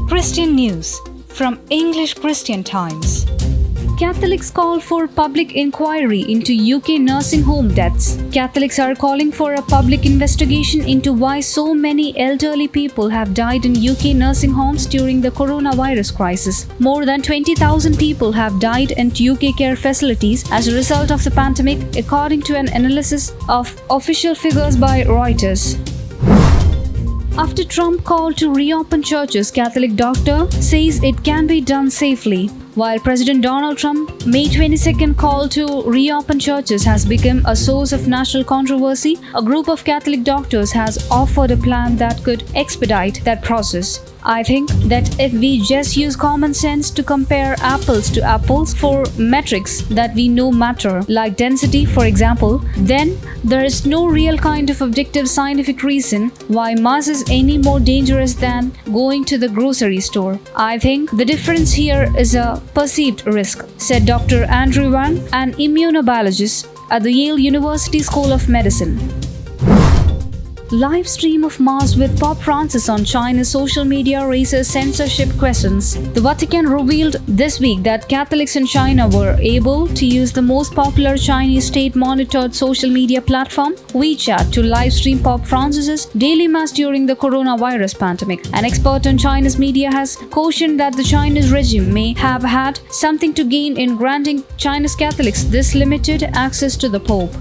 Christian News from English Christian Times. Catholics call for public inquiry into UK nursing home deaths. Catholics are calling for a public investigation into why so many elderly people have died in UK nursing homes during the coronavirus crisis. More than 20,000 people have died in UK care facilities as a result of the pandemic, according to an analysis of official figures by Reuters. After Trump called to reopen churches, Catholic doctor says it can be done safely. While President Donald Trump May 22nd call to reopen churches has become a source of national controversy, a group of Catholic doctors has offered a plan that could expedite that process. I think that if we just use common sense to compare apples to apples for metrics that we know matter, like density for example, then there is no real kind of objective scientific reason why mass is any more dangerous than going to the grocery store. I think the difference here is a perceived risk, said Dr. Andrew Wang, an immunobiologist at the Yale University School of Medicine. Live stream of Mass with Pope Francis on China's social media raises censorship questions. The Vatican revealed this week that Catholics in China were able to use the most popular Chinese state-monitored social media platform, WeChat, to live stream Pope Francis's daily Mass during the coronavirus pandemic. An expert on China's media has cautioned that the Chinese regime may have had something to gain in granting China's Catholics this limited access to the Pope.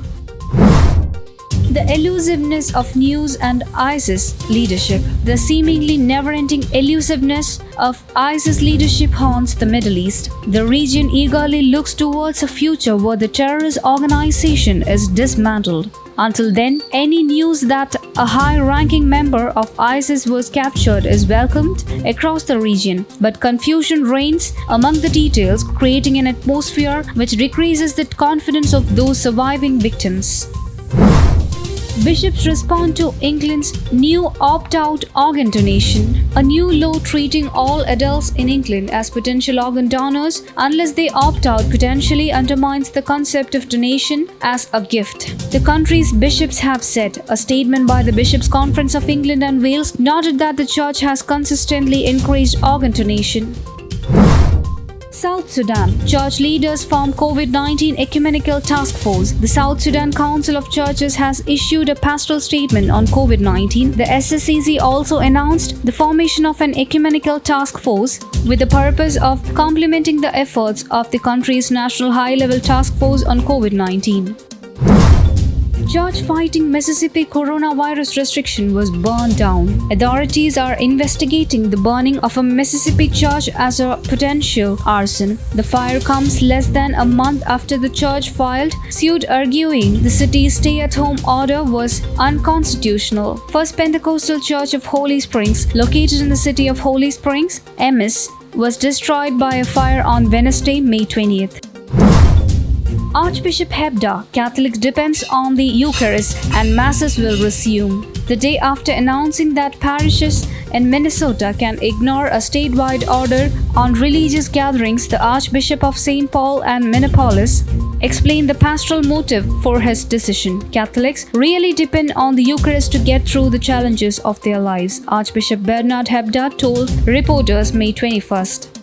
The elusiveness of news and ISIS leadership. The seemingly never-ending elusiveness of ISIS leadership haunts the Middle East. The region eagerly looks towards a future where the terrorist organization is dismantled. Until then, any news that a high-ranking member of ISIS was captured is welcomed across the region, but confusion reigns among the details, creating an atmosphere which decreases the confidence of those surviving victims. Bishops respond to England's new opt-out organ donation. A new law treating all adults in England as potential organ donors unless they opt out potentially undermines the concept of donation as a gift. The country's bishops have said. A statement by the Bishops' Conference of England and Wales noted that the Church has consistently encouraged organ donation. South Sudan. Church leaders form COVID-19 Ecumenical Task Force. The South Sudan Council of Churches has issued a pastoral statement on COVID-19. The SSCC also announced the formation of an ecumenical task force with the purpose of complementing the efforts of the country's national high-level task force on COVID-19. Church fighting Mississippi coronavirus restriction was burned down. Authorities are investigating the burning of a Mississippi church as a potential arson. The fire comes less than a month after the church filed suit arguing the city's stay-at-home order was unconstitutional. First Pentecostal Church of Holly Springs, located in the city of Holly Springs, MS, was destroyed by a fire on Wednesday, May 20th. Archbishop Hebda, Catholics depends on the Eucharist and Masses will resume. The day after announcing that parishes in Minnesota can ignore a statewide order on religious gatherings, the Archbishop of St. Paul and Minneapolis explained the pastoral motive for his decision. Catholics really depend on the Eucharist to get through the challenges of their lives, Archbishop Bernard Hebda told reporters May 21st.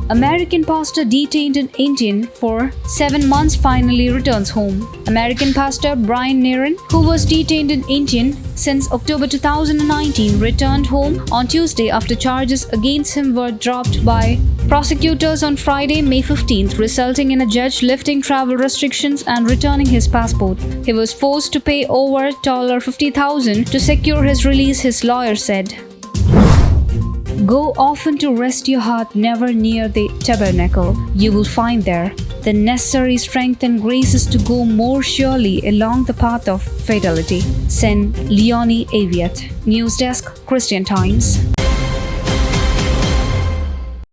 American pastor detained in India for 7 months finally returns home. American pastor Brian Neran, who was detained in India since October 2019, returned home on Tuesday after charges against him were dropped by prosecutors on Friday, May 15th, resulting in a judge lifting travel restrictions and returning his passport. He was forced to pay over $50,000 to secure his release, his lawyer said. Go often to rest your heart never near the tabernacle. You will find there the necessary strength and graces to go more surely along the path of fidelity. Sen Leonie Aviat. News Desk, Christian Times.